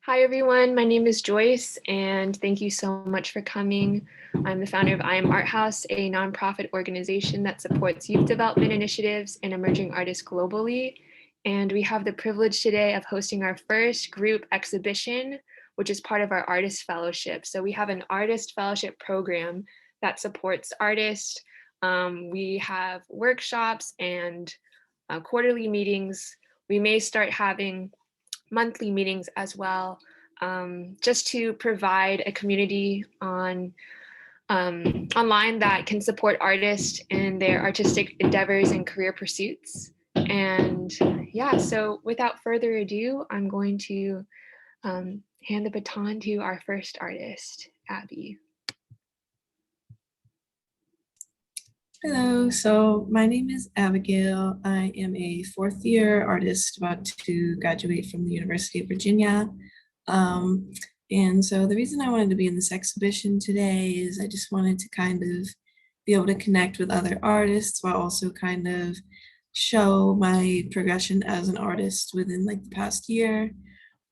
Hi, everyone. My name is Joyce, and thank you so much for coming. I'm the founder of I Am Art House, a nonprofit organization that supports youth development initiatives and emerging artists globally. And we have the privilege today of hosting our first group exhibition, which is part of our artist fellowship. So we have an artist fellowship program that supports artists. We have workshops and quarterly meetings. We may start having monthly meetings as well, just to provide a community online that can support artists in their artistic endeavors and career pursuits. And yeah, so without further ado, I'm going to hand the baton to our first artist, Abby. Hello, so my name is Abigail. I am a fourth year artist about to graduate from the University of Virginia. And so the reason I wanted to be in this exhibition today is I just wanted to kind of be able to connect with other artists while also kind of show my progression as an artist within like the past year.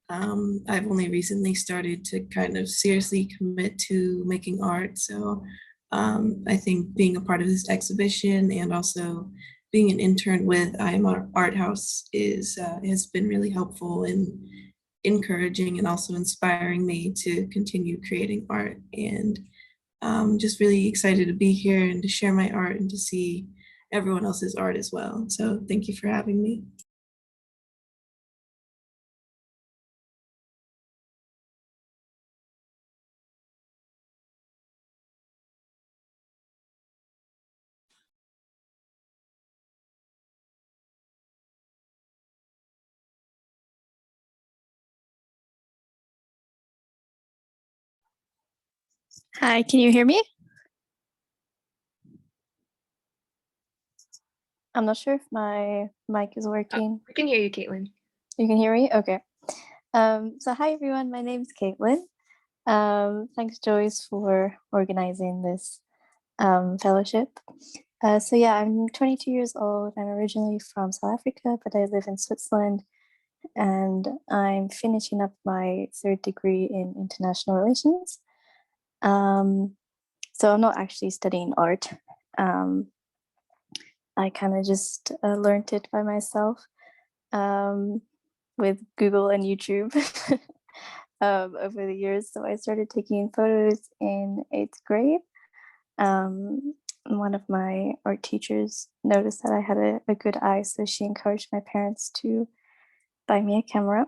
I've only recently started to kind of seriously commit to making art. So I think being a part of this exhibition and also being an intern with I Am Art House has been really helpful in encouraging and also inspiring me to continue creating art. And just really excited to be here and to share my art and to see everyone else's art as well. So thank you for having me. Hi, can you hear me? I'm not sure if my mic is working. We can hear you, Caitlin. You can hear me? Okay. So hi, everyone. My name is Caitlin. Thanks, Joyce, for organizing this fellowship. So yeah, I'm 22 years old. I'm originally from South Africa, but I live in Switzerland. And I'm finishing up my third degree in international relations. So I'm not actually studying art. I kind of just learned it by myself with Google and YouTube over the years. So I started taking photos in 8th grade. One of my art teachers noticed that I had a good eye, so she encouraged my parents to buy me a camera.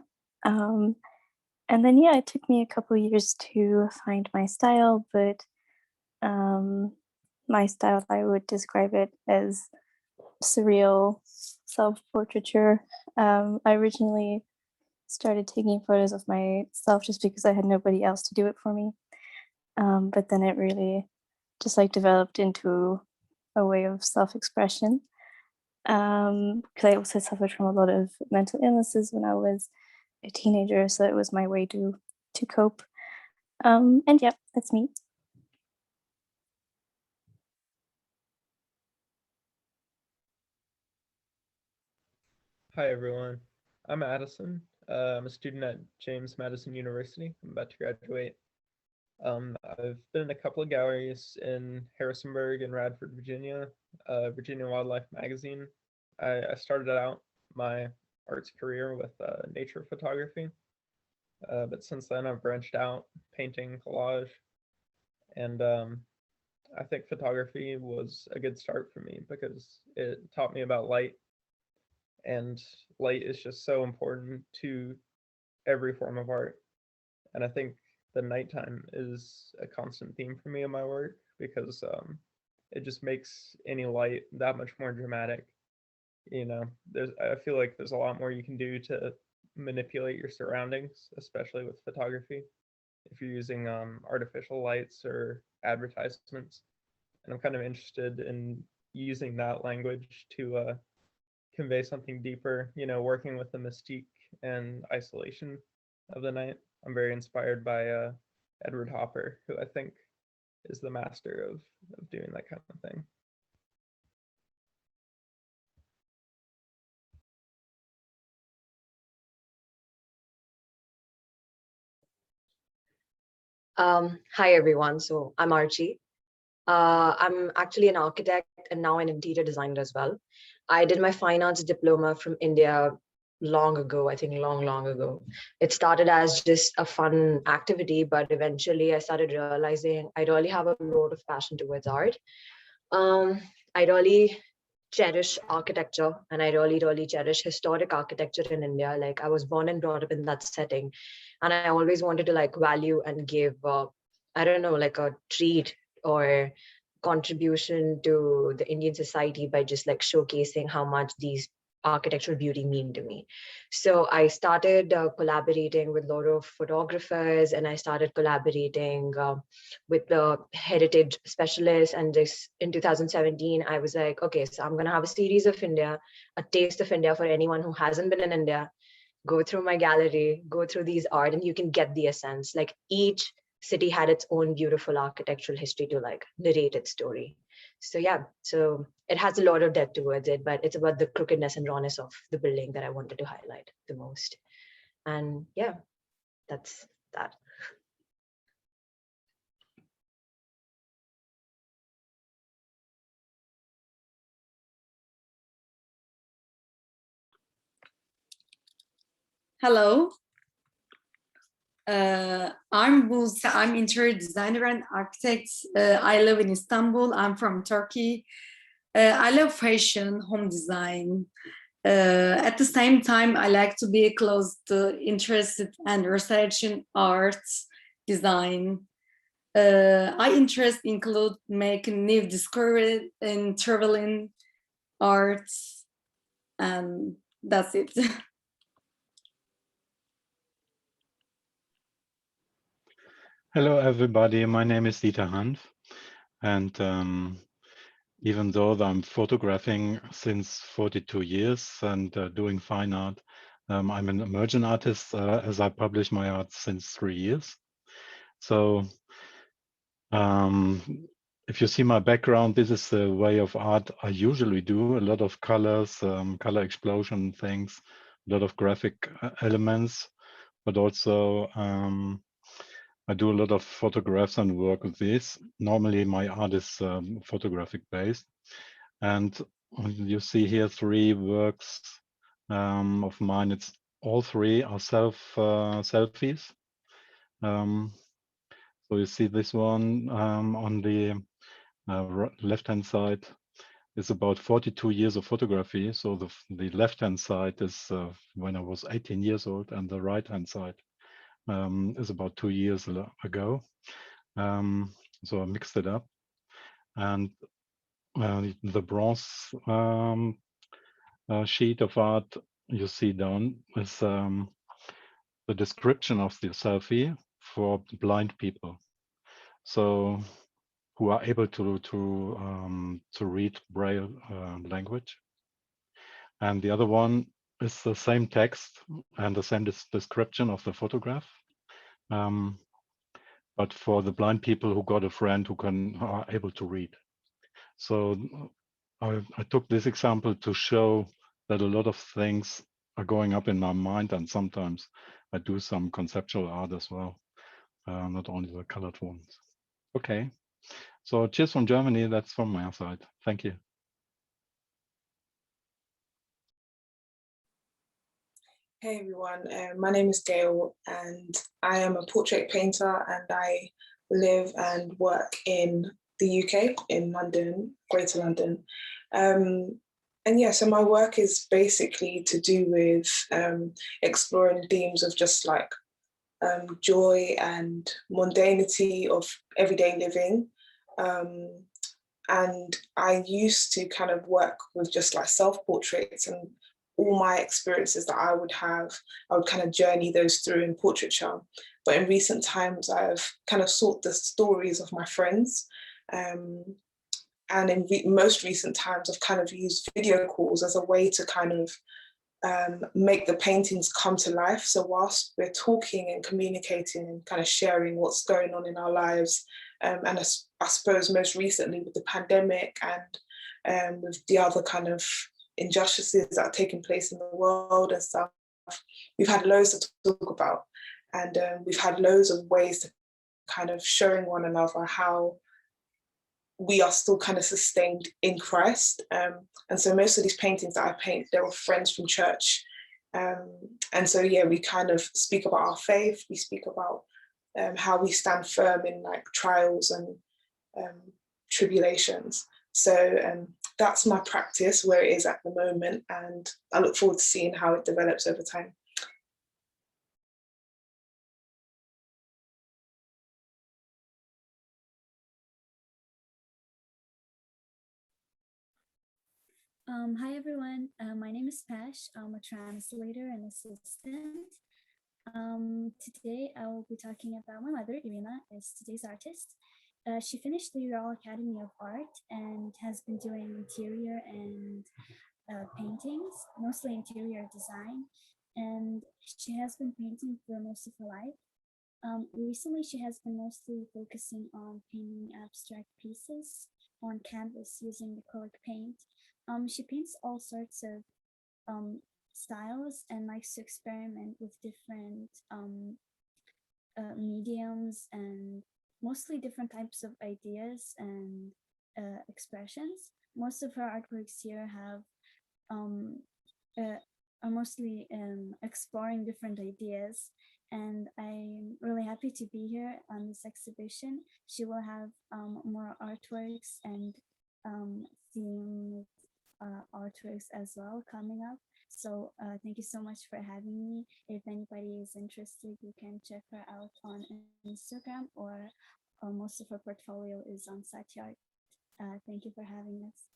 And then, yeah, it took me a couple years to find my style, but my style, I would describe it as surreal self-portraiture. I originally started taking photos of myself just because I had nobody else to do it for me. But then it really just like developed into a way of self-expression. Because I also suffered from a lot of mental illnesses when I was a teenager, so it was my way to cope. And yeah, that's me. Hi everyone, I'm Addison. I'm a student at James Madison University. I'm about to graduate. I've been in a couple of galleries in Harrisonburg and Radford, Virginia, Virginia Wildlife Magazine. I started out my arts career with nature photography, but since then I've branched out, painting, collage, and I think photography was a good start for me because it taught me about light, and light is just so important to every form of art. And I think the nighttime is a constant theme for me in my work because it just makes any light that much more dramatic. I feel like there's a lot more you can do to manipulate your surroundings, especially with photography, if you're using artificial lights or advertisements. And I'm kind of interested in using that language to convey something deeper, working with the mystique and isolation of the night. I'm very inspired by Edward Hopper, who I think is the master of doing that kind of thing. Hi, everyone. So I'm Archie. I'm actually an architect and now an interior designer as well. I did my fine arts diploma from India long ago, I think long ago. It started as just a fun activity, but eventually I started realizing I really have a lot of passion towards art. Um, I really cherish architecture and I really cherish historic architecture in India. Like I was born and brought up in that setting. And I always wanted to like value and give, I don't know, like a treat or contribution to the Indian society by just like showcasing how much these architectural beauty mean to me. So I started collaborating with a lot of photographers and I started collaborating with the heritage specialists. And this in 2017, I was like, okay, so I'm going to have a series of India, a taste of India for anyone who hasn't been in India. Go through my gallery, go through these art, and you can get the essence. Like each city had its own beautiful architectural history to like narrate its story. So yeah, so it has a lot of depth towards it, but it's about the crookedness and rawness of the building that I wanted to highlight the most. And yeah, that's that. Hello, I'm Buse. I'm interior designer and architect. I live in Istanbul. I'm from Turkey. I love fashion, home design. At the same time, I like to be close to interested and researching arts, design. I interest include making new discovery in traveling, arts, and that's it. Hello, everybody. My name is Dieter Hanf, and even though I'm photographing since 42 years and doing fine art, I'm an emergent artist as I publish my art since 3 years. So if you see my background, this is the way of art I usually do. A lot of colors, color explosion things, a lot of graphic elements, but also I do a lot of photographs and work with this. Normally my art is photographic based. And you see here 3 works of mine. It's all 3 are selfies. So you see this one on the left-hand side is about 42 years of photography. So the left-hand side is when I was 18 years old, and the right-hand side is about 2 years ago. So I mixed it up, and the bronze sheet of art you see down is the description of the selfie for blind people, so who are able to read Braille language. And the other one is the same text and the same description of the photograph. But for the blind people who got a friend who are able to read. So I took this example to show that a lot of things are going up in my mind, and sometimes I do some conceptual art as well, not only the colored ones. Okay, so cheers from Germany. That's from my side. Thank you. Hey everyone, my name is Gail and I am a portrait painter and I live and work in the UK, in London, Greater London. And yeah, so my work is basically to do with exploring themes of just like joy and mundanity of everyday living. And I used to kind of work with just like self-portraits, and all my experiences that I would have, I would kind of journey those through in portraiture. But in recent times, I've kind of sought the stories of my friends. And in most recent times, I've kind of used video calls as a way to kind of make the paintings come to life. So whilst we're talking and communicating and kind of sharing what's going on in our lives, and I suppose most recently with the pandemic and with the other kind of injustices that are taking place in the world and stuff, we've had loads to talk about, and we've had loads of ways to kind of showing one another how we are still kind of sustained in Christ. And so most of these paintings that I paint, they were friends from church. And so, yeah, we kind of speak about our faith, we speak about how we stand firm in like trials and tribulations. So that's my practice, where it is at the moment, and I look forward to seeing how it develops over time. Hi everyone, my name is Pesh. I'm a translator and assistant. Today I will be talking about my mother. Irina is today's artist. She finished the Royal Academy of Art and has been doing interior and paintings, mostly interior design, and she has been painting for most of her life. Recently, she has been mostly focusing on painting abstract pieces on canvas using acrylic paint. She paints all sorts of styles and likes to experiment with different mediums and mostly different types of ideas and expressions. Most of her artworks here have are mostly exploring different ideas, and I'm really happy to be here on this exhibition. She will have more artworks and themed artworks as well coming up. So thank you so much for having me. If anybody is interested, you can check her out on Instagram, or most of her portfolio is on Satyart. Thank you for having us.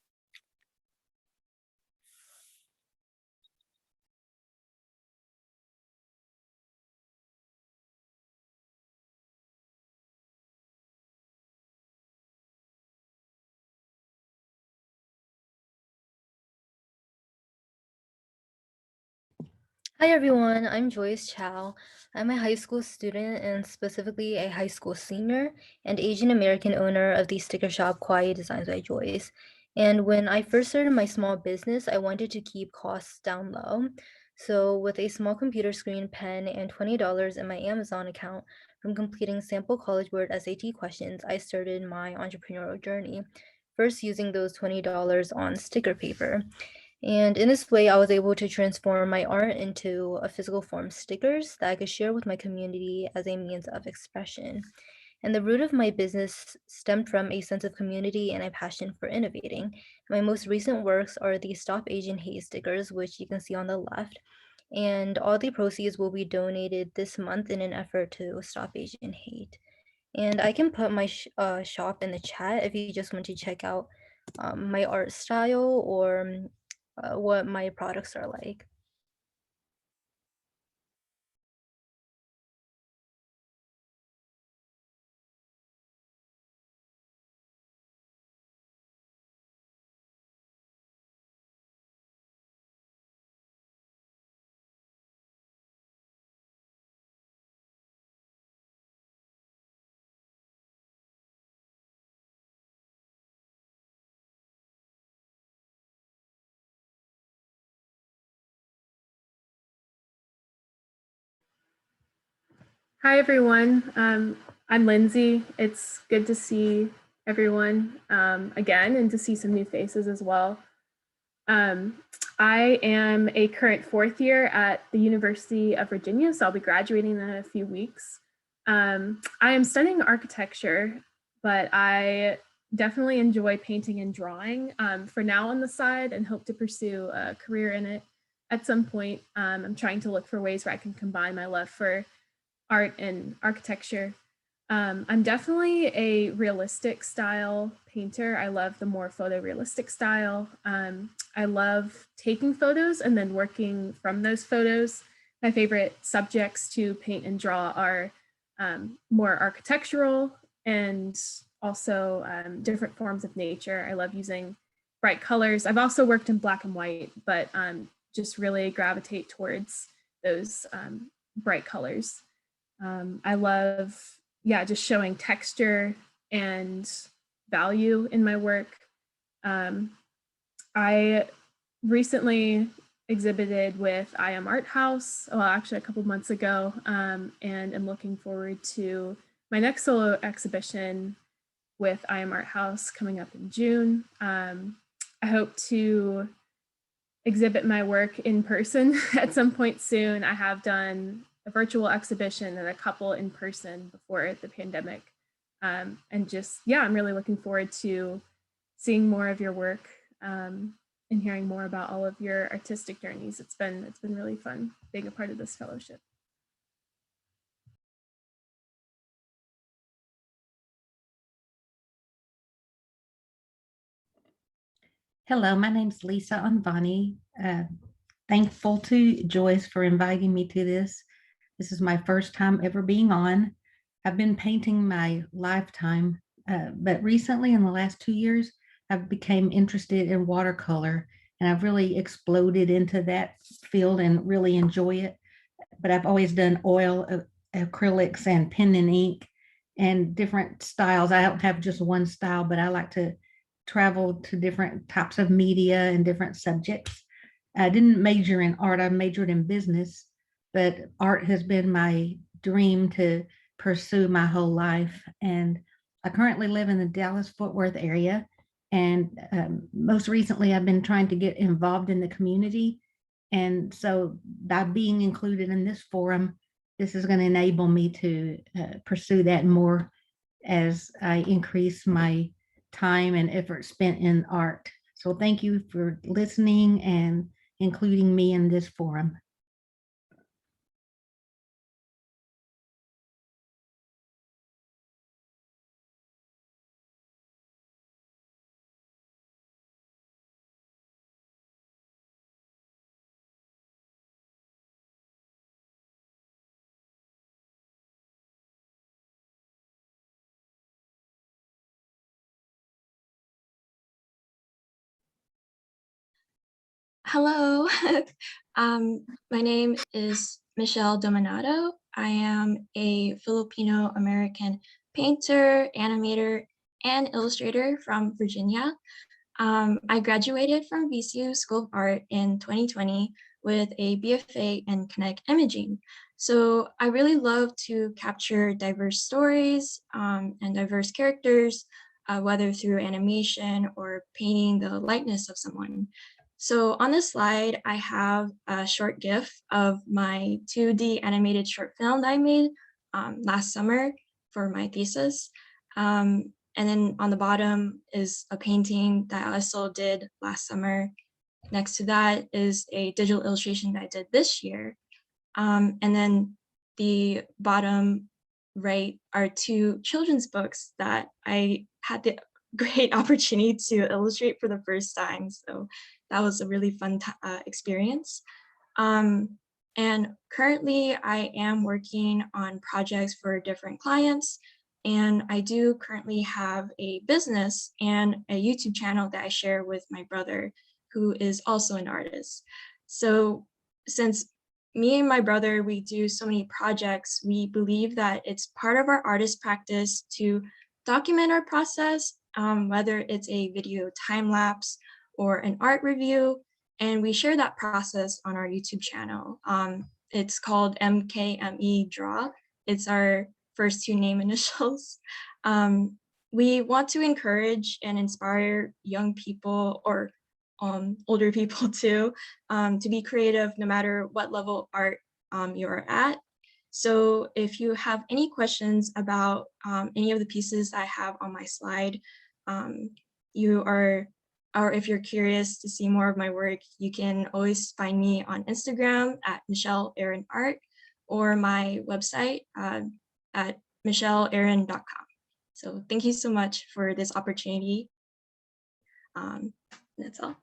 Hi everyone, I'm Joyce Chao. I'm a high school student and specifically a high school senior and Asian American owner of the sticker shop Quiet Designs by Joyce. And when I first started my small business, I wanted to keep costs down low. So with a small computer screen, pen, and $20 in my Amazon account from completing sample College Board SAT questions, I started my entrepreneurial journey, first using those $20 on sticker paper. And in this way, I was able to transform my art into a physical form stickers that I could share with my community as a means of expression. And the root of my business stemmed from a sense of community and a passion for innovating. My most recent works are the Stop Asian Hate stickers, which you can see on the left. And all the proceeds will be donated this month in an effort to stop Asian hate. And I can put my shop in the chat if you just want to check out my art style or what my products are like. Hi, everyone. I'm Lindsay. It's good to see everyone again and to see some new faces as well. I am a current fourth year at the University of Virginia, so I'll be graduating in a few weeks. I am studying architecture, but I definitely enjoy painting and drawing for now on the side, and hope to pursue a career in it at some point. I'm trying to look for ways where I can combine my love for art and architecture. I'm definitely a realistic style painter. I love the more photorealistic style. I love taking photos and then working from those photos. My favorite subjects to paint and draw are more architectural and also different forms of nature. I love using bright colors. I've also worked in black and white, but just really gravitate towards those bright colors. I love, just showing texture and value in my work. I recently exhibited with I Am Art House, well, actually a couple months ago, and I'm looking forward to my next solo exhibition with I Am Art House coming up in June. I hope to exhibit my work in person at some point soon. I have done a virtual exhibition and a couple in person before the pandemic. And just, yeah, I'm really looking forward to seeing more of your work and hearing more about all of your artistic journeys. It's been really fun being a part of this fellowship. Hello, my name's Lisa Anvani. Thankful to Joyce for inviting me to this. This is my first time ever being on. I've been painting my lifetime, but recently in the last 2 years, I've become interested in watercolor, and I've really exploded into that field and really enjoy it. But I've always done oil, acrylics, and pen and ink, and different styles. I don't have just one style, but I like to travel to different types of media and different subjects. I didn't major in art, I majored in business, but art has been my dream to pursue my whole life. And I currently live in the Dallas-Fort Worth area. And most recently, I've been trying to get involved in the community. And so by being included in this forum, this is going to enable me to pursue that more as I increase my time and effort spent in art. So thank you for listening and including me in this forum. Hello, my name is Michelle Dominato. I am a Filipino-American painter, animator, and illustrator from Virginia. I graduated from VCU School of Art in 2020 with a BFA in kinetic imaging. So I really love to capture diverse stories and diverse characters, whether through animation or painting the likeness of someone. So on this slide, I have a short GIF of my 2D animated short film that I made last summer for my thesis. And then on the bottom is a painting that I also did last summer. Next to that is a digital illustration that I did this year. And then the bottom right are 2 children's books that I had the great opportunity to illustrate for the first time. So that was a really fun experience. And currently I am working on projects for different clients. And I do currently have a business and a YouTube channel that I share with my brother, who is also an artist. So since me and my brother, we do so many projects, we believe that it's part of our artist practice to document our process, whether it's a video time lapse or an art review, and we share that process on our YouTube channel. It's called MKME Draw. It's our first 2 name initials. We want to encourage and inspire young people or older people too, to be creative no matter what level of art you're at. So if you have any questions about any of the pieces I have on my slide, or if you're curious to see more of my work, you can always find me on Instagram at Michelle Aaron Art or my website at michelleaaron.com. So thank you so much for this opportunity. That's all.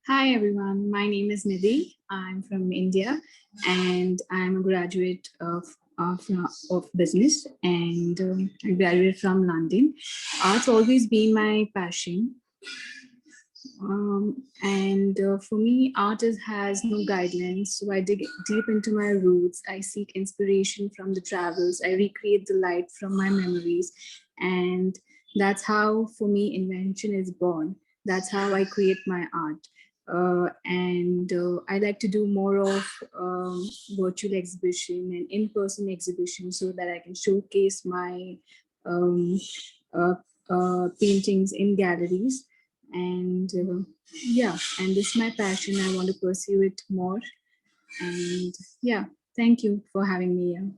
Hi everyone, my name is Nidhi. I'm from India and I'm a graduate of business, and I graduated from London. Art's always been my passion. For me, art has no guidelines, so I dig deep into my roots. I seek inspiration from the travels. I recreate the light from my memories, and that's how, for me, invention is born. That's how I create my art. And I like to do more of virtual exhibition and in-person exhibition so that I can showcase my um, uh, paintings in galleries. And yeah, and this is my passion. I want to pursue it more. And yeah, thank you for having me here.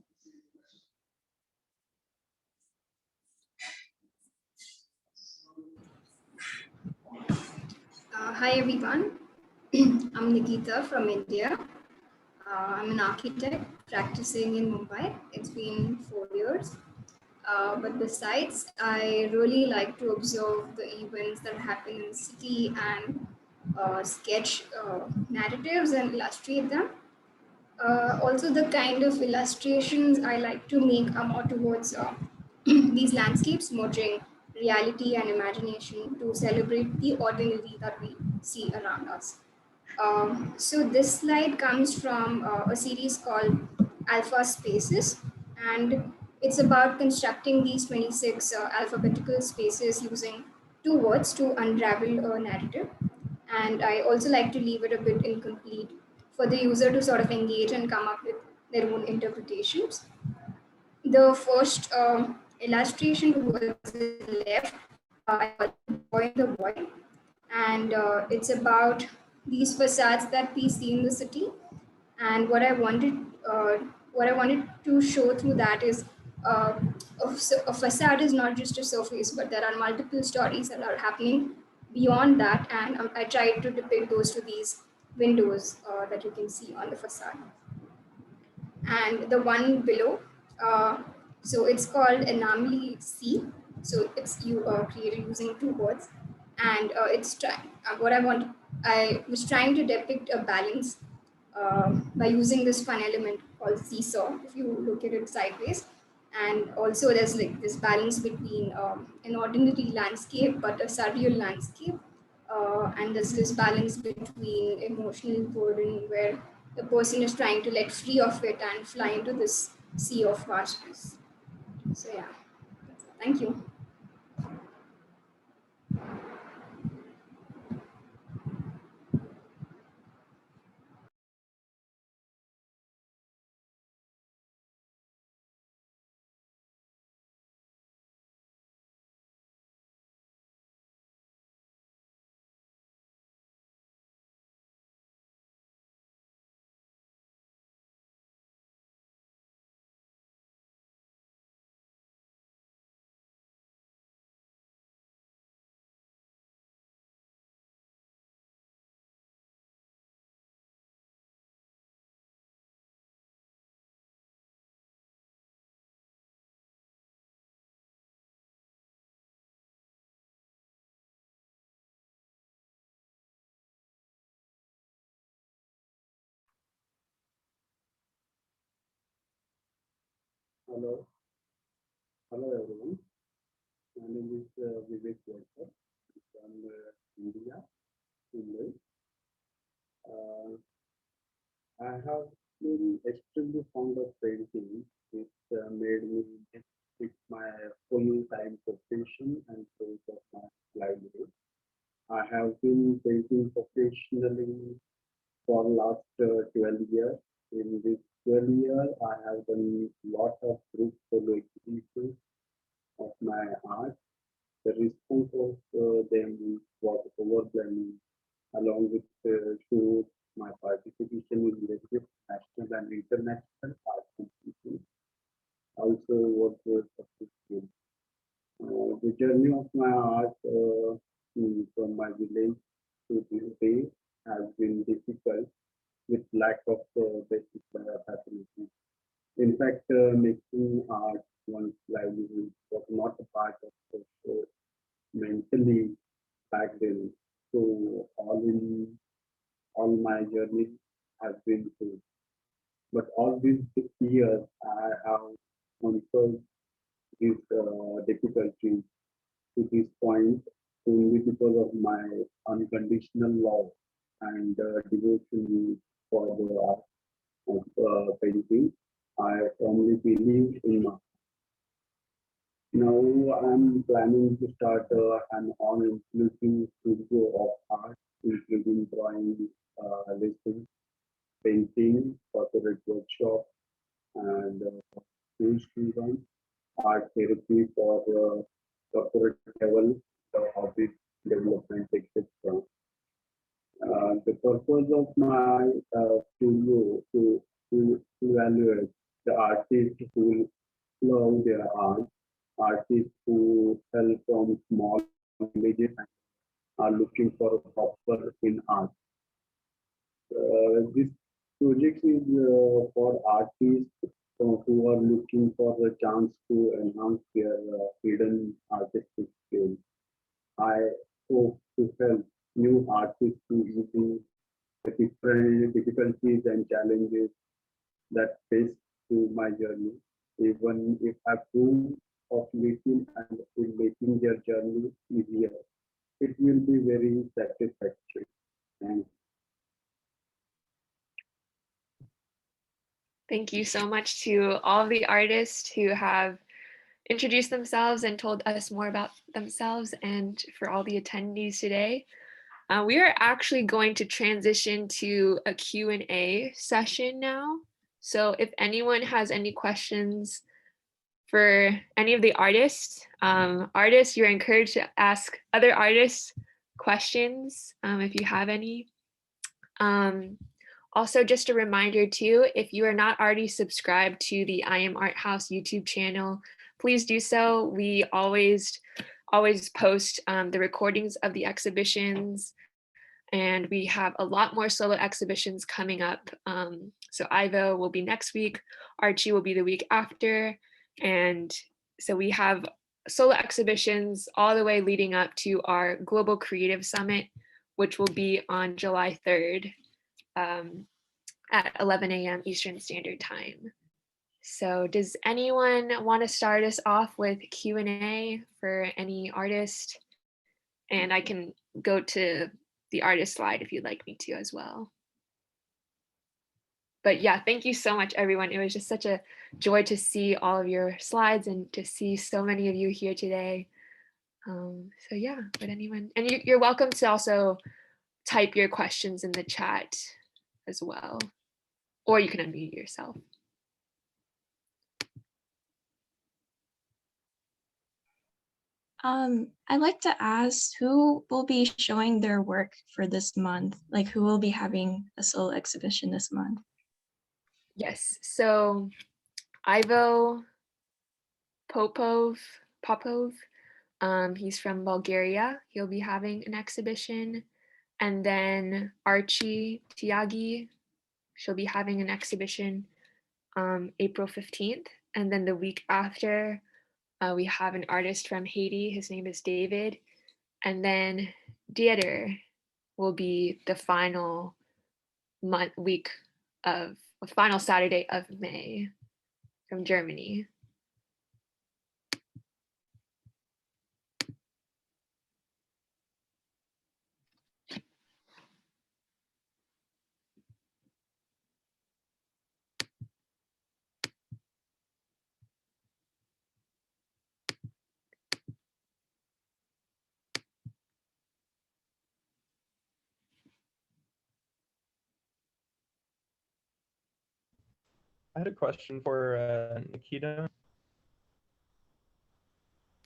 Hi everyone, I'm Nikita from India. I'm an architect practicing in Mumbai. It's been 4 years. But besides, I really like to observe the events that happen in the city and sketch narratives and illustrate them. Also, the kind of illustrations I like to make are more towards these landscapes, merging reality and imagination to celebrate the ordinary that we see around us. So this slide comes from a series called Alpha Spaces, and it's about constructing these 26 alphabetical spaces using two words to unravel a narrative. And I also like to leave it a bit incomplete for the user to sort of engage and come up with their own interpretations. The first illustration towards the left, I call it Boy in the Void, and it's about these facades that we see in the city. And uh, what I wanted to show through that is uh, a facade is not just a surface, but there are multiple stories that are happening beyond that, and I tried to depict those to these windows that you can see on the facade. And the one below, uh, so it's called anomaly C. So it's you created using two words, and it's trying. What I was trying to depict a balance by using this fun element called seesaw. If you look at it sideways, and also there's like this balance between an ordinary landscape but a surreal landscape, and there's this balance between emotional burden where the person is trying to let free of it and fly into this sea of vastness. So yeah, thank you. Hello, hello everyone. My name is Vivek Walker from India, Mumbai. Uh, I have been extremely fond of painting. It made me it my full-time profession and source of my livelihood. I have been painting professionally for last 12 years. In this 12 years, I have done lot of group photo exhibitions of my art. The response of them was overwhelming, along with shows my participation in various national and international art competitions. Also, was successful. The journey of my art from my village to this day has been difficult with lack of basic facilities. In fact, making art one's livelihood was not a part of the show mentally back then. So all my journey has been through. But all these 6 years, I have conquered these difficulties to this point only because of my unconditional love and devotion for the art of painting. I firmly believe in my. Now I'm planning to start an all-inclusive studio of art including drawing lessons, painting, corporate workshop, and school students, art therapy for corporate level, hobby development, etc. The purpose of my studio to evaluate the artists who love their art, artists who sell from small villages and are looking for a proper in art. This project is for artists who are looking for the chance to enhance their hidden artistic skills. I hope to help new artists to using the different difficulties and challenges that face through my journey, even if I prove of little and in making their journey easier. It will be very satisfactory. Thanks. Thank you so much to all of the artists who have introduced themselves and told us more about themselves, and for all the attendees today. We are actually going to transition to a Q&A session now. So if anyone has any questions for any of the artists, you're encouraged to ask other artists questions if you have any. Also, just a reminder too, if you are not already subscribed to the I Am Art House YouTube channel, please do so. We always post the recordings of the exhibitions, and we have a lot more solo exhibitions coming up. So Ivo will be next week, Archie will be the week after, and so we have solo exhibitions all the way leading up to our Global Creative Summit, which will be on July 3rd. At 11 a.m. Eastern Standard Time. So does anyone want to start us off with Q&A for any artist? And I can go to the artist slide if you'd like me to as well. But yeah, thank you so much, everyone. It was just such a joy to see all of your slides and to see so many of you here today. So yeah, would anyone, and you're welcome to also type your questions in the chat as well, or you can unmute yourself. I'd like to ask who will be showing their work for this month? Like who will be having a solo exhibition this month? Yes, so Ivo Popov, he's from Bulgaria. He'll be having an exhibition. And then Archie Tiagi, she'll be having an exhibition April 15th. And then the week after, we have an artist from Haiti. His name is David. And then Dieter will be the final final Saturday of May from Germany. I had a question for Nikita.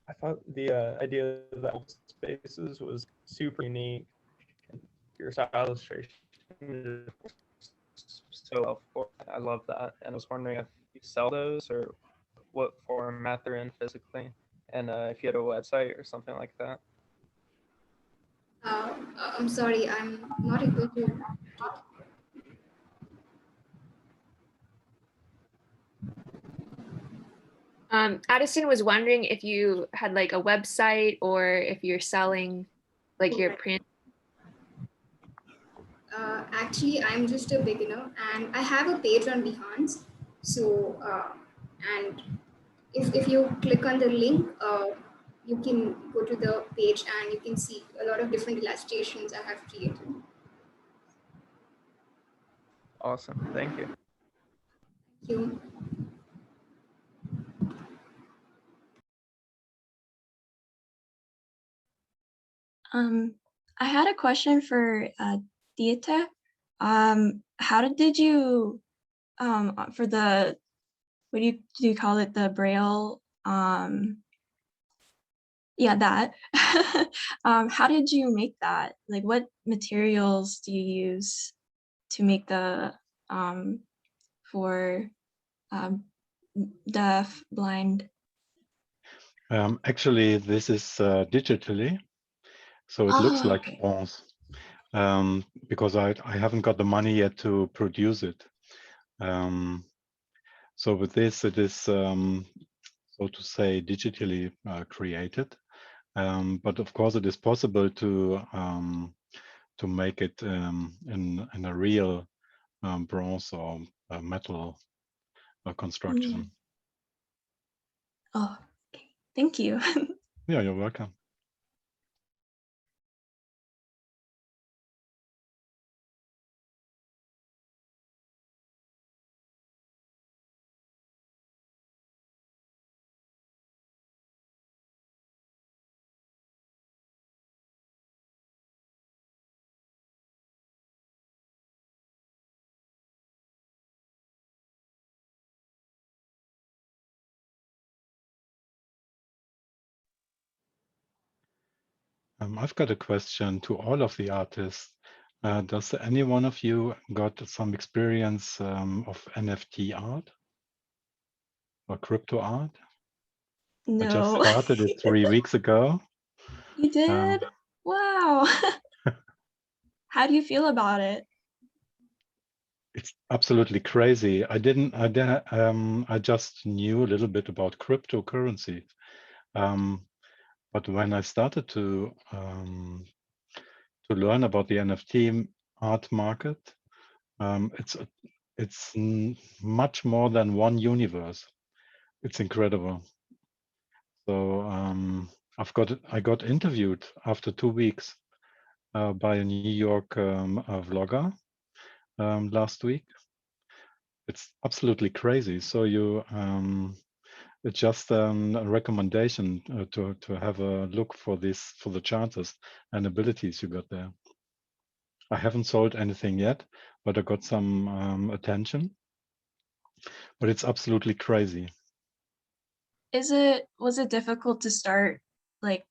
I thought the idea of the spaces was super unique. Your style illustration is so helpful. I love that. And I was wondering if you sell those or what format they're in physically, and if you had a website or something like that. I'm sorry, I'm not able to. Addison was wondering if you had like a website or if you're selling like your print. Actually, I'm just a beginner and I have a page on Behance. So, and if you click on the link, you can go to the page and you can see a lot of different illustrations I have created. Awesome, thank you. Thank you. I had a question for Dieta. How did you for the, what do you call it, the Braille? Yeah, that. How did you make that? Like, what materials do you use to make the for deaf, blind? Actually, this is digitally, so it looks Oh, like okay. bronze. Because I haven't got the money yet to produce it. So with this, it is so to say digitally created. But of course, it is possible to make it in a real bronze or metal construction. Oh, okay. Thank you. Yeah, you're welcome. I've got a question to all of the artists. Does any one of you got some experience of NFT art or crypto art? I just No. started it 3 weeks ago. You did? Wow. How do you feel about it? It's absolutely crazy. I just knew a little bit about cryptocurrency. But when I started to learn about the NFT art market, it's much more than one universe. It's incredible. So I got interviewed after 2 weeks by a New York vlogger last week. It's absolutely crazy. So it's just a recommendation to have a look for the chances and abilities you got there. I haven't sold anything yet, but I got some attention. But it's absolutely crazy. Was it difficult to start, like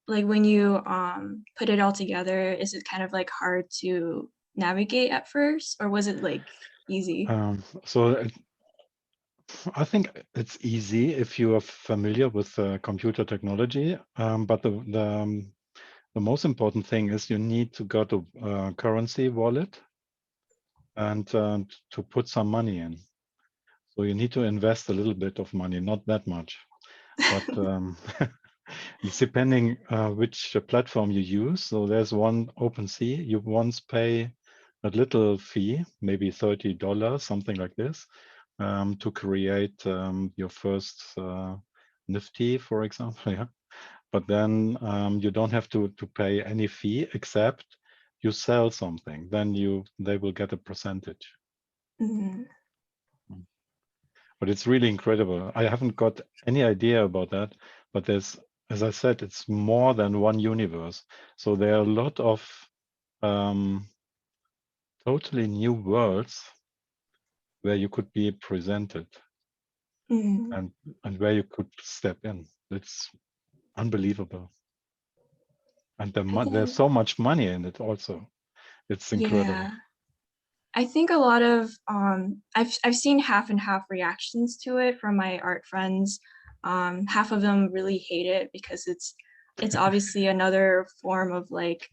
when you put it all together, is it kind of like hard to navigate at first, or was it like easy? I think it's easy if you are familiar with computer technology, but the most important thing is you need to go to a currency wallet and to put some money in. So you need to invest a little bit of money, not that much, but it's depending which platform you use. So there's one OpenSea. You once pay a little fee, maybe $30, something like this, to create your first Nifty, for example. Yeah, but then you don't have to pay any fee except you sell something. Then they will get a percentage. Mhm. But it's really incredible. I haven't got any idea about that, but there's, as I said, it's more than one universe. So there are a lot of totally new worlds where you could be presented and where you could step in. It's unbelievable. And there's so much money in it also. It's incredible. Yeah. I think a lot of I've seen half and half reactions to it from my art friends. Half of them really hate it because it's obviously another form of like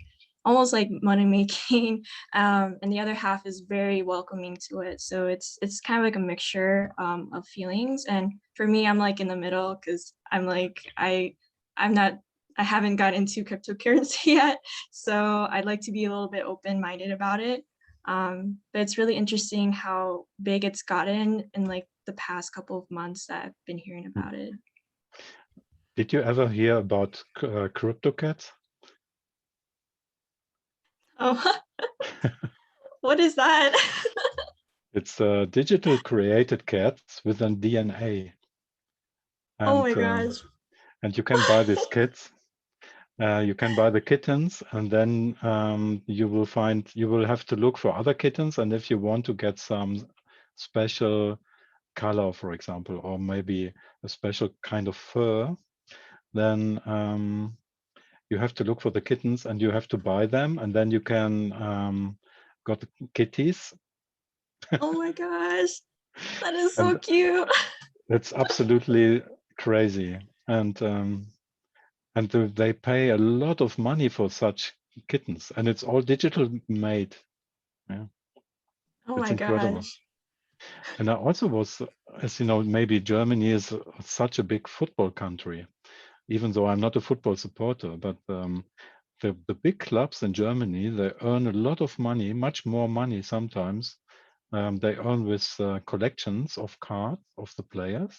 almost like money making, and the other half is very welcoming to it. So it's kind of like a mixture of feelings. And for me, I'm like in the middle because I'm like I'm not, I haven't got into cryptocurrency yet, so I'd like to be a little bit open-minded about it. But it's really interesting how big it's gotten in like the past couple of months that I've been hearing about it. Did you ever hear about CryptoCats? Oh, what is that? It's digital created cats with a DNA. Oh my And gosh. and you can buy these kits. You can buy the kittens, and then you will have to look for other kittens. And if you want to get some special color, for example, or maybe a special kind of fur, then you have to look for the kittens and you have to buy them, and then you can got kitties. Oh my gosh, that is so And cute. it's absolutely crazy. And they pay a lot of money for such kittens, and it's all digital made. Yeah, Oh it's my incredible. gosh. And I also was, as you know, maybe Germany is such a big football country, even though I'm not a football supporter, but the big clubs in Germany, they earn a lot of money, much more money sometimes. They earn with collections of cards of the players.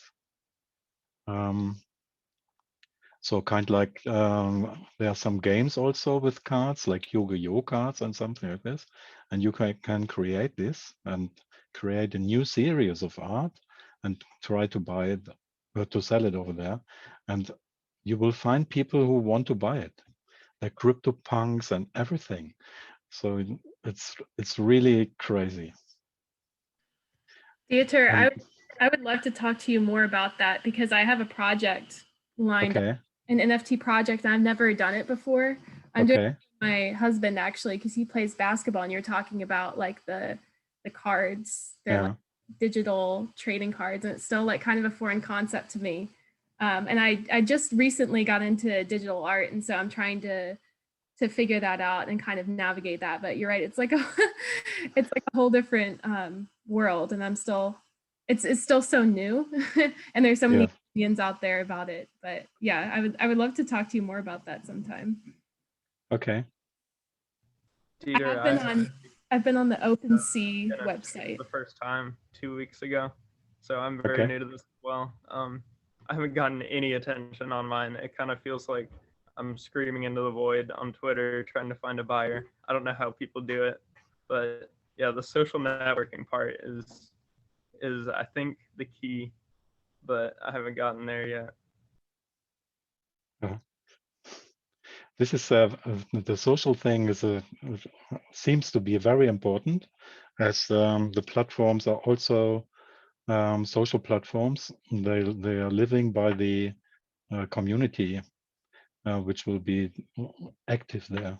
So kind like there are some games also with cards, like Yu-Gi-Oh cards and something like this. And you can create this and create a new series of art and try to buy it or to sell it over there. And you will find people who want to buy it. Like crypto punks and everything. So it's really crazy. Theater, And I would love to talk to you more about that because I have a project lined up, okay, an NFT project, and I've never done it before. I'm doing it okay, with my husband actually because he plays basketball, and you're talking about like the cards. They're like yeah, digital trading cards, and it's still like kind of a foreign concept to me. And I just recently got into digital art, and so I'm trying to figure that out and kind of navigate that. But you're right, it's like a it's like a whole different world, and it's still so new, and there's so many yeah. opinions out there about it. But yeah, I would love to talk to you more about that sometime. Okay. Dieter, I've been on the OpenSea NFT website for the first time 2 weeks ago, so I'm very Okay. new to this as well. I haven't gotten any attention on mine. It kind of feels like I'm screaming into the void on Twitter trying to find a buyer. I don't know how people do it, but yeah, the social networking part is I think the key, but I haven't gotten there yet. This is the social thing is seems to be very important, as the platforms are also social platforms. They are living by the community, which will be active there.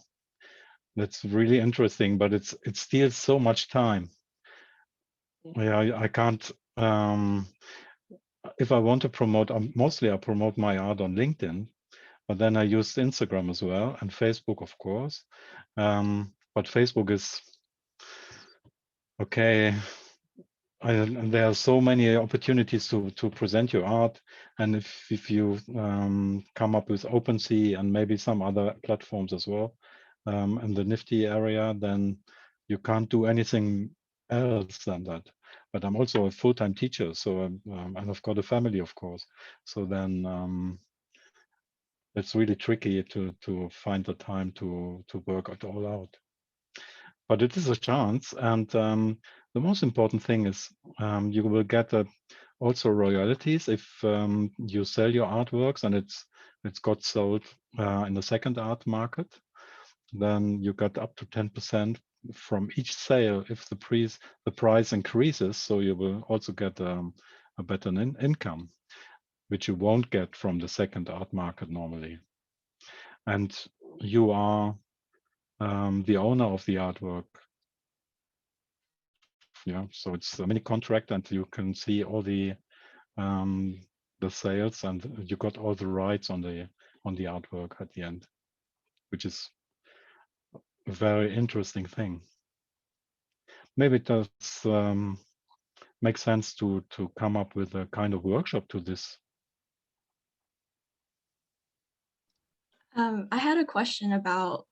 That's really interesting, but it steals so much time. Yeah, I can't. If I want to promote, mostly I promote my art on LinkedIn, but then I use Instagram as well and Facebook, of course. But Facebook is okay. And there are so many opportunities to present your art, and if you come up with OpenSea and maybe some other platforms as well in the Nifty area, then you can't do anything else than that. But I'm also a full-time teacher, so and I've got a family, of course. So then it's really tricky to find the time to work it all out. But it is a chance, and the most important thing is you will get also royalties if you sell your artworks and it's got sold in the second art market. Then you get up to 10% from each sale if the price increases. So you will also get a better income, which you won't get from the second art market normally. And you are the owner of the artwork. Yeah, so it's a mini contract, and you can see all the sales, and you got all the rights on the artwork at the end, which is a very interesting thing. Maybe it does make sense to come up with a kind of workshop to this. I had a question about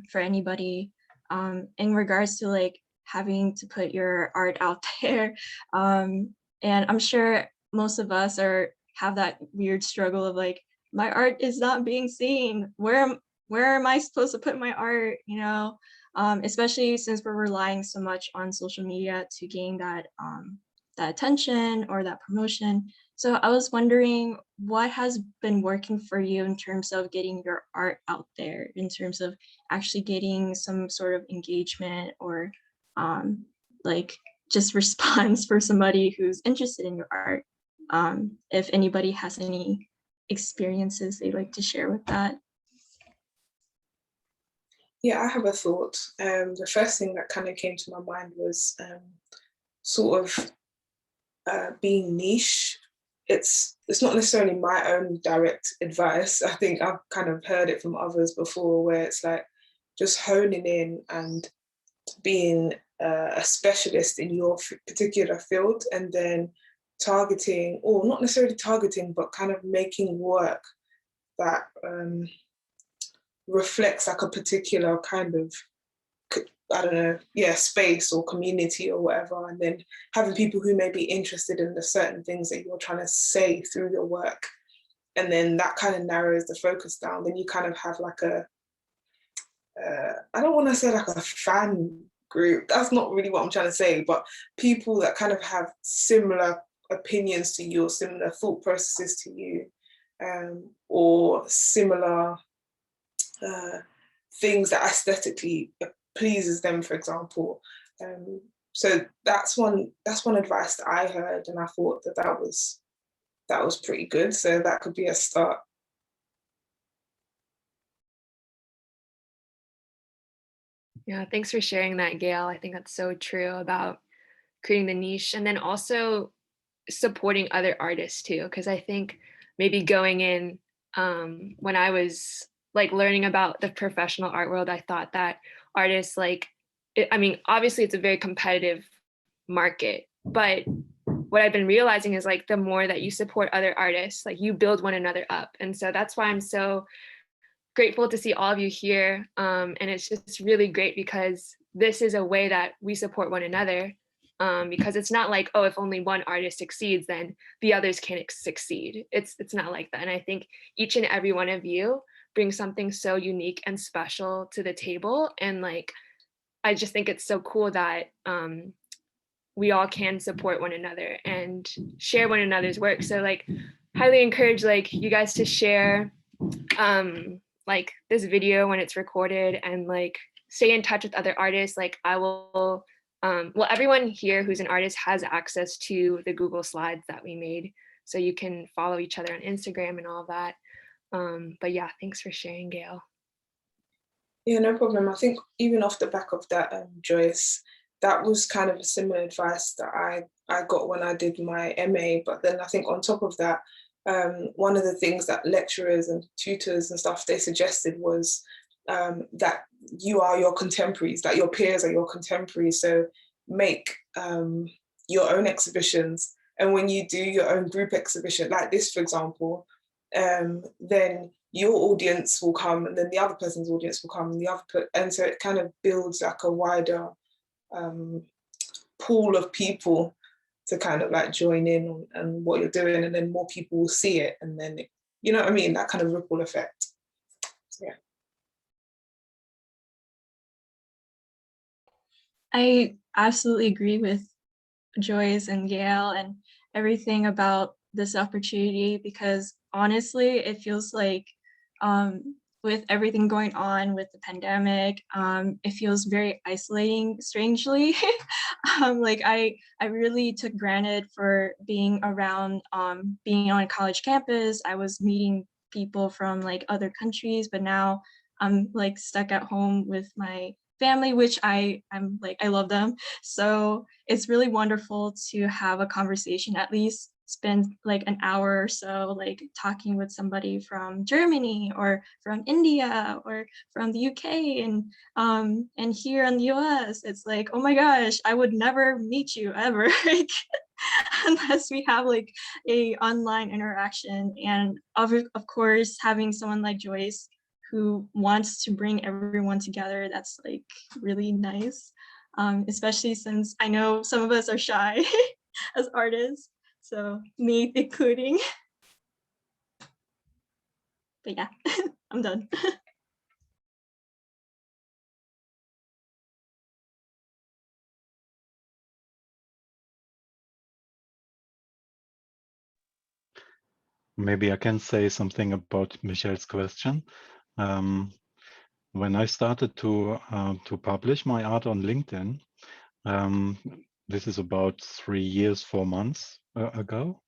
for anybody in regards to like having to put your art out there. And I'm sure most of us have that weird struggle of like, my art is not being seen. Where am I supposed to put my art? You know, especially since we're relying so much on social media to gain that that attention or that promotion. So I was wondering what has been working for you in terms of getting your art out there, in terms of actually getting some sort of engagement or like just response for somebody who's interested in your art. If anybody has any experiences they'd like to share with that. Yeah, I have a thought. The first thing that kind of came to my mind was sort of being niche. It's not necessarily my own direct advice. I think I've kind of heard it from others before, where it's like just honing in and being a specialist in your particular field, and then targeting, or not necessarily targeting, but kind of making work that reflects like a particular kind of, I don't know, yeah, space or community or whatever, and then having people who may be interested in the certain things that you're trying to say through your work, and then that kind of narrows the focus down. Then you kind of have like a, I don't want to say like a fan group, that's not really what I'm trying to say, but people that kind of have similar opinions to you or similar thought processes to you, or similar things that aesthetically pleases them, for example. So that's one advice that I heard, and I thought that was pretty good. So that could be a start. Yeah, thanks for sharing that, Gail. I think that's so true about creating the niche, and then also supporting other artists too, because I think maybe going in when I was like learning about the professional art world, I thought that artists I mean, obviously it's a very competitive market, but what I've been realizing is like the more that you support other artists, like you build one another up. And so that's why I'm so grateful to see all of you here. And it's just really great because this is a way that we support one another. Because it's not like, oh, if only one artist succeeds, then the others can't succeed. It's not like that. And I think each and every one of you brings something so unique and special to the table. And like, I just think it's so cool that we all can support one another and share one another's work. So like, highly encourage like you guys to share like this video when it's recorded, and like stay in touch with other artists. Like I will well, everyone here who's an artist has access to the Google Slides that we made, so you can follow each other on Instagram and all of that. But yeah, thanks for sharing, Gail. Yeah, no problem. I think even off the back of that, Joyce, that was kind of a similar advice that I got when I did my MA. But then I think on top of that, one of the things that lecturers and tutors and stuff, they suggested was that you are your contemporaries, that your peers are your contemporaries. So make your own exhibitions. And when you do your own group exhibition, like this, for example, then your audience will come, and then the other person's audience will come, and so it kind of builds like a wider pool of people to kind of like join in on what you're doing, and then more people will see it, and then you know what I mean, that kind of ripple effect. So, yeah. I absolutely agree with Joyce and Gail and everything about this opportunity, because honestly, it feels like with everything going on with the pandemic, it feels very isolating, strangely. Like I really took granted for being around, being on a college campus. I was meeting people from like other countries, but now I'm like stuck at home with my family, which I'm like, I love them. So it's really wonderful to have a conversation, at least spend like an hour or so like talking with somebody from Germany or from India or from the UK, and here in the US. It's like, oh my gosh, I would never meet you ever like, unless we have like a online interaction. And of course, having someone like Joyce who wants to bring everyone together, that's like really nice. Especially since I know some of us are shy as artists, so me including. But yeah, I'm done. Maybe I can say something about Michelle's question. When I started to publish my art on LinkedIn, this is about 3 years, 4 months ago.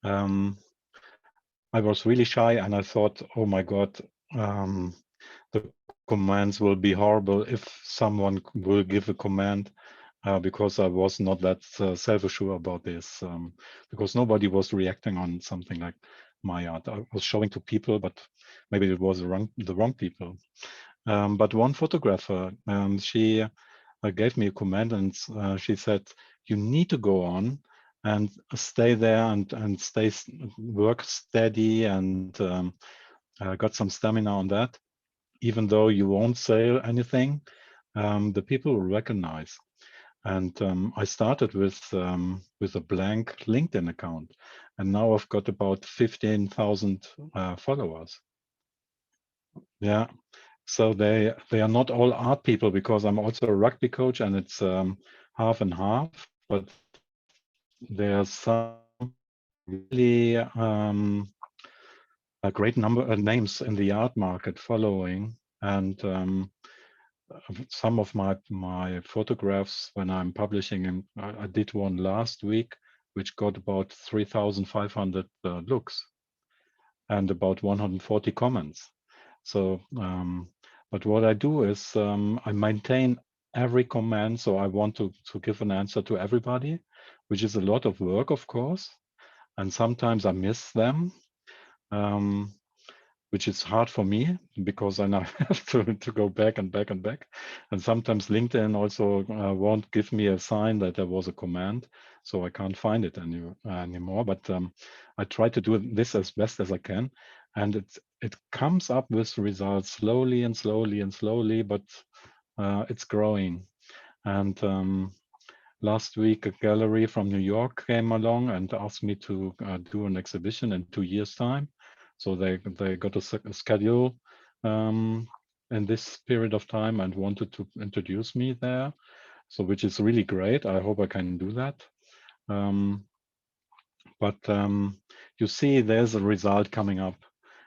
I was really shy and I thought, oh my God, the commands will be horrible if someone will give a command, because I was not that self-assured about this, because nobody was reacting on something like my art. I was showing to people, but maybe it was the wrong people. But one photographer, she gave me a comment and she said, you need to go on and stay there and work steady and got some stamina on that. Even though you won't sell anything, the people will recognize. And I started with a blank LinkedIn account, and now I've got about 15,000 followers. Yeah, so they are not all art people, because I'm also a rugby coach, and it's half and half. But there are some really a great number of names in the art market following, and some of my photographs when I'm publishing them, I did one last week which got about 3,500 looks and about 140 comments. So but what I do is I maintain every comment, so I want to give an answer to everybody, which is a lot of work, of course, and sometimes I miss them, which is hard for me because then I have to go back and back and back. And sometimes LinkedIn also won't give me a sign that there was a command, so I can't find it anymore. But I try to do this as best as I can, and it comes up with results slowly and slowly and slowly, but it's growing. And last week, a gallery from New York came along and asked me to do an exhibition in 2 years' time. So they got a schedule in this period of time and wanted to introduce me there. So which is really great. I hope I can do that. But you see, there's a result coming up,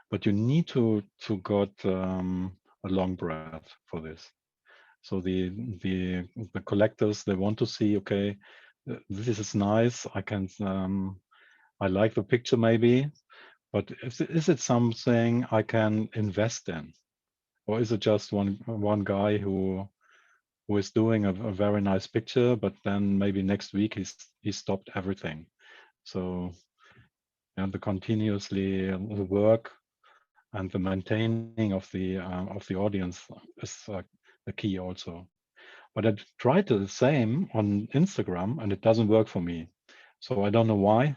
but you need to got a long breath for this. So the collectors, they want to see, okay, this is nice. I can I like the picture maybe, but is it something I can invest in, or is it just one guy who is doing a very nice picture, but then maybe next week he stopped everything. So and the continuously the work and the maintaining of the audience is the key also. But I tried the same on Instagram and it doesn't work for me. So I don't know why.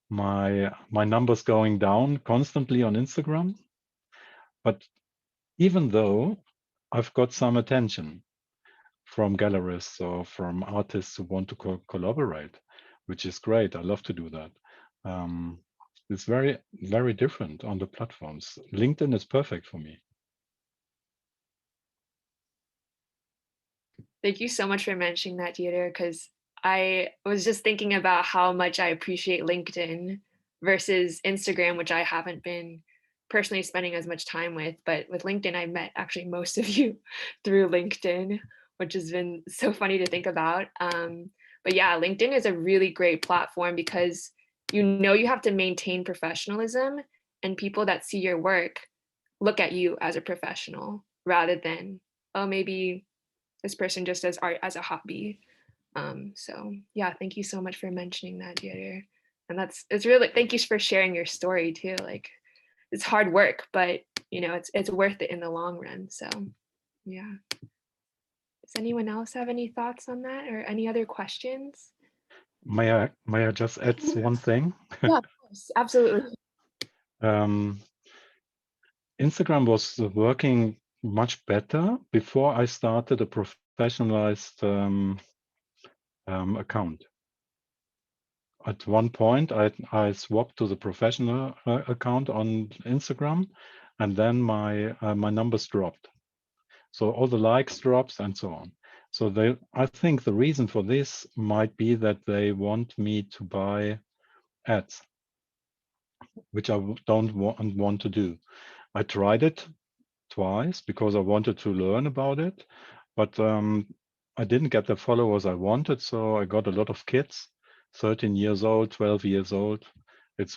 My numbers going down constantly on Instagram, but even though I've got some attention from gallerists or from artists who want to collaborate, which is great. I love to do that. It's very, very different on the platforms. LinkedIn is perfect for me. Thank you so much for mentioning that, Dieter, because I was just thinking about how much I appreciate LinkedIn versus Instagram, which I haven't been personally spending as much time with. But with LinkedIn, I met actually most of you through LinkedIn, which has been so funny to think about. But yeah, LinkedIn is a really great platform because you have to maintain professionalism, and people that see your work look at you as a professional rather than, oh, maybe this person just does art as a hobby. So yeah, thank you so much for mentioning that, Dieter. And it's really, thank you for sharing your story too. Like it's hard work, but it's worth it in the long run. So yeah. Does anyone else have any thoughts on that or any other questions? May I just add one thing? Yeah, of course, absolutely. Instagram was working much better before I started a professionalized account. At one point, I swapped to the professional account on Instagram, and then my numbers dropped. So all the likes drops and so on. So I think the reason for this might be that they want me to buy ads, which I don't want to do. I tried it twice because I wanted to learn about it, but I didn't get the followers I wanted. So I got a lot of kids, 13 years old, 12 years old.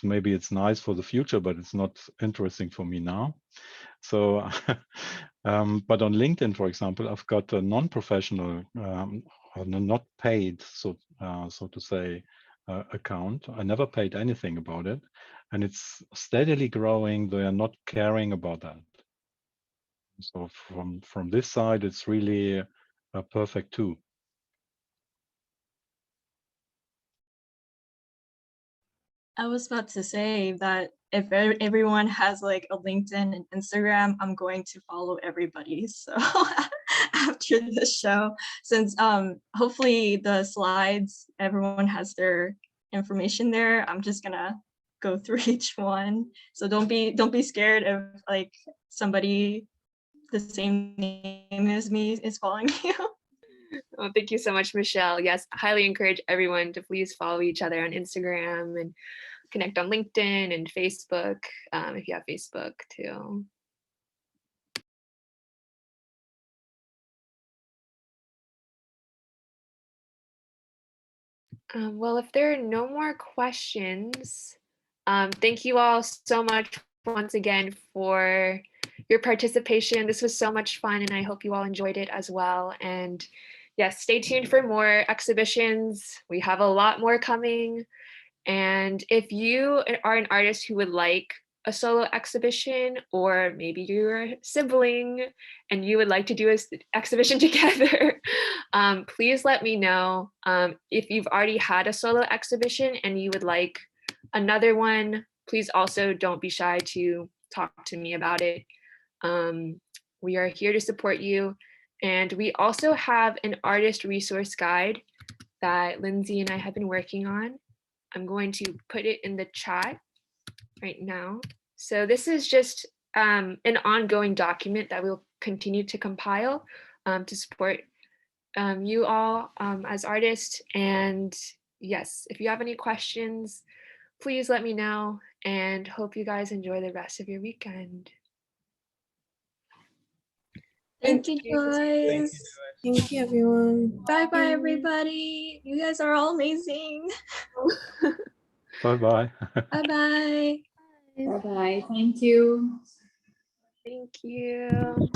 Maybe it's nice for the future, but it's not interesting for me now. So, but on LinkedIn, for example, I've got a non-professional, not paid, so to say, account. I never paid anything about it, and it's steadily growing. They are not caring about that. So from this side, it's really a perfect too. I was about to say that if everyone has like a LinkedIn and Instagram, I'm going to follow everybody. So after the show, since hopefully the slides, everyone has their information there, I'm just gonna go through each one. So don't be scared if like somebody the same name as me is following you. Oh, thank you so much, Michelle. Yes, highly encourage everyone to please follow each other on Instagram and connect on LinkedIn and Facebook, if you have Facebook too. Well, if there are no more questions, thank you all so much once again for your participation. This was so much fun, and I hope you all enjoyed it as well. And yes, stay tuned for more exhibitions. We have a lot more coming. And if you are an artist who would like a solo exhibition, or maybe you're a sibling and you would like to do an exhibition together, please let me know. If you've already had a solo exhibition and you would like another one, please also don't be shy to talk to me about it. We are here to support you. And we also have an artist resource guide that Lindsay and I have been working on. I'm going to put it in the chat right now. So this is just an ongoing document that we'll continue to compile to support you all as artists. And yes, if you have any questions, please let me know, and hope you guys enjoy the rest of your weekend. Thank you, Joyce. Thank you, everyone. Bye, everybody. You guys are all amazing. Bye-bye. Bye-bye. Bye-bye. Thank you. Thank you.